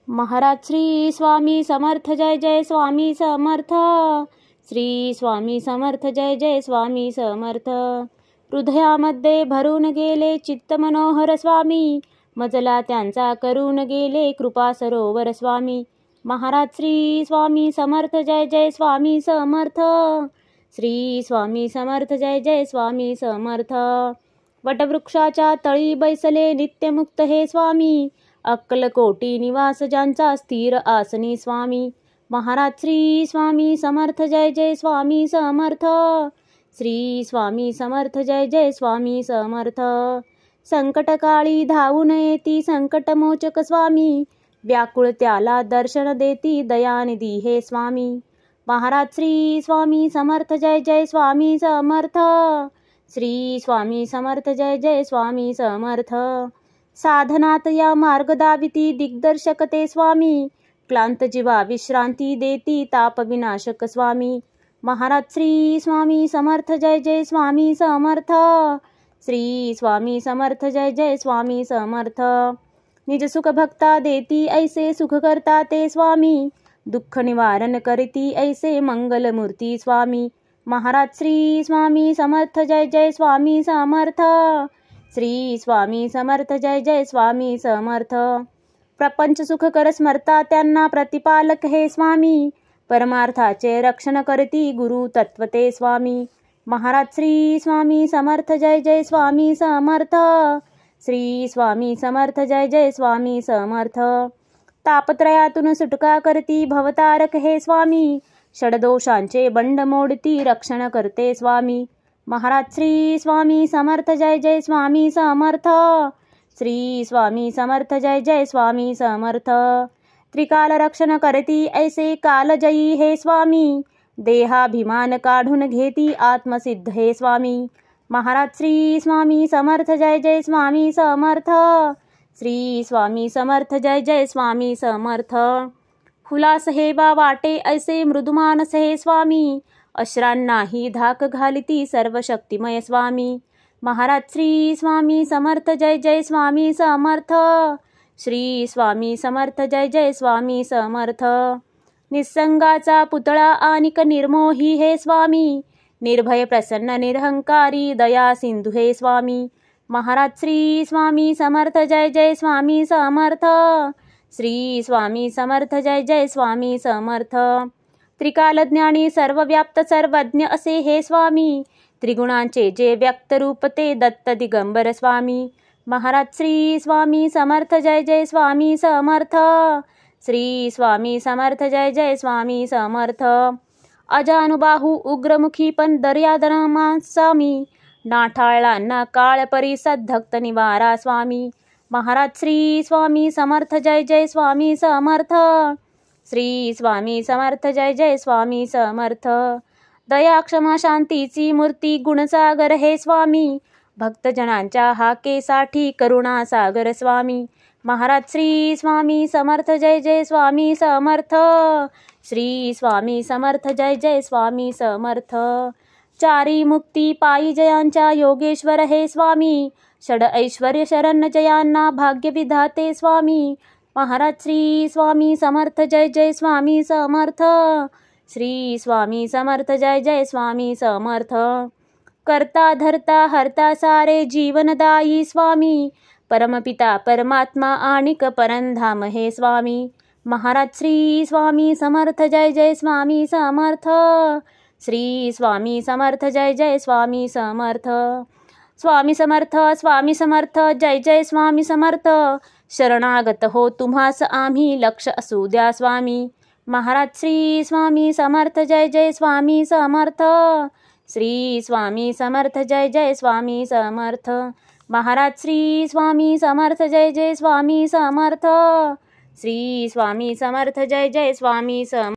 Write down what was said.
महाराज श्री स्वामी समर्थ जय जय स्वामी समर्थ. श्री स्वामी समर्थ जय जय स्वामी समर्थ. हृदयामध्ये भरून गेले चित्त मनोहर स्वामी, मजला त्यांचा करून गेले कृपा सरोवर स्वामी. महाराज श्री स्वामी समर्थ जय जय स्वामी समर्थ. श्री स्वामी समर्थ जय जय स्वामी समर्थ. वटवृक्षाच्या तळी बैसले नित्यमुक्त हे स्वामी, अक्कलकोटी निवास ज्यांचा स्थिर आसनी स्वामी. महाराज श्री स्वामी समर्थ जय जय स्वामी समर्थ. श्री स्वामी समर्थ जय जय स्वामी समर्थ. संकटकाळी धावून येती संकटमोचक स्वामी, व्याकुळ त्याला दर्शन देती दयानिधी हे स्वामी. महाराज श्री स्वामी समर्थ जय जय स्वामी समर्थ. श्री स्वामी समर्थ जय जय स्वामी समर्थ. साधनात या मार्ग दाविती दिग्दर्शक ते स्वामी, क्लांत जीवा विश्रांती देती ताप विनाशक स्वामी. महाराज श्री स्वामी समर्थ जय जय स्वामी समर्थ. श्री स्वामी समर्थ जय जय स्वामी समर्थ. निज सुख भक्ता देती ऐसे सुख करता ते स्वामी, दुःख निवारण करती ऐसे मंगलमूर्ती स्वामी. महाराज श्री स्वामी समर्थ जय जय स्वामी समर्थ. श्री स्वामी समर्थ जय जय स्वामी समर्थ. प्रपंच सुखकर स्मरता त्यांना प्रतिपालक हे स्वामी, परमार्थाचे रक्षण करती गुरु तत्व ते स्वामी. महाराज श्री स्वामी समर्थ जय जय स्वामी समर्थ. श्री स्वामी समर्थ जय जय स्वामी समर्थ. तापत्रयातून सुटका करती भवतारक हे स्वामी, षडदोषांचे बंड मोडती रक्षण करते स्वामी. महाराज श्री स्वामी समर्थ जय जय स्वामी समर्थ. श्री स्वामी समर्थ जय जय स्वामी समर्थ. त्रिकाल रक्षण करती ऐसे कालजयी हे स्वामी, देहाभिमान काढून घेती आत्मसिद्ध हे स्वामी. महाराज श्री स्वामी समर्थ जय जय स्वामी समर्थ. श्री स्वामी समर्थ जय जय स्वामी समर्थ. हुलास हे बा वाटे ऐसे मृदुमानस हे स्वामी, अश्रांनाही धाक घालिती सर्व शक्तिमय स्वामी. महाराज श्री स्वामी समर्थ जय जय स्वामी समर्थ. श्री स्वामी समर्थ जय जय स्वामी समर्थ. निसंगाचा पुतळा आनिक निर्मोही हे स्वामी, निर्भय प्रसन्न निरहंकारी दया सिंधू हे स्वामी. महाराज श्री स्वामी समर्थ जय जय स्वामी समर्थ. श्री स्वामी समर्थ जय जय स्वामी समर्थ. त्रिकालज्ञानी सर्वव्याप्त सर्वज्ञ असे हे स्वामी, त्रिगुणांचे जे व्यक्त रूप ते दत्त दिगंबर स्वामी. महाराज श्री स्वामी समर्थ जय जय स्वामी समर्थ. श्री स्वामी समर्थ जय जय स्वामी समर्थ. अजानुबाहू उग्रमुखी पण दर्यादनमा स्वामी, नाठाळांना काळ परिसद धक्त निवारा स्वामी. महाराज श्री स्वामी समर्थ जय जय स्वामी समर्थ. श्री स्वामी समर्थ जय जय स्वामी समर्थ. दया क्षमा शांतीची मूर्ती गुणसागर हे स्वामी, भक्तजनांच्या हाकेसाठी करुणा सागर स्वामी. महाराज श्री स्वामी समर्थ जय जय स्वामी समर्थ. श्री स्वामी समर्थ जय जय स्वामी समर्थ. चारी मुक्ती पायी जयांच्या योगेश्वर हे स्वामी, षड ऐश्वर्य शरण जयांना भाग्य विधाते स्वामी. महाराज श्री स्वामी समर्थ जय जय स्वामी समर्थ. श्री स्वामी समर्थ जय जय स्वामी समर्थ. करता धरता हरता सारे जीवनदायी स्वामी, परमपिता परमात्मा आणिक परंधाम हे स्वामी. महाराज श्री स्वामी समर्थ जय जय स्वामी समर्थ. श्री स्वामी समर्थ जय जय स्वामी समर्थ. स्वामी समर्थ स्वामी समर्थ जय जय स्वामी समर्थ. शरणागत हो तुम्हास आम्ही लक्ष असू द्या स्वामी. महाराज श्री स्वामी समर्थ जय जय स्वामी समर्थ. श्री स्वामी समर्थ जय जय स्वामी समर्थ. महाराज श्री स्वामी समर्थ जय जय स्वामी समर्थ. श्री स्वामी समर्थ जय जय स्वामी समर्थ.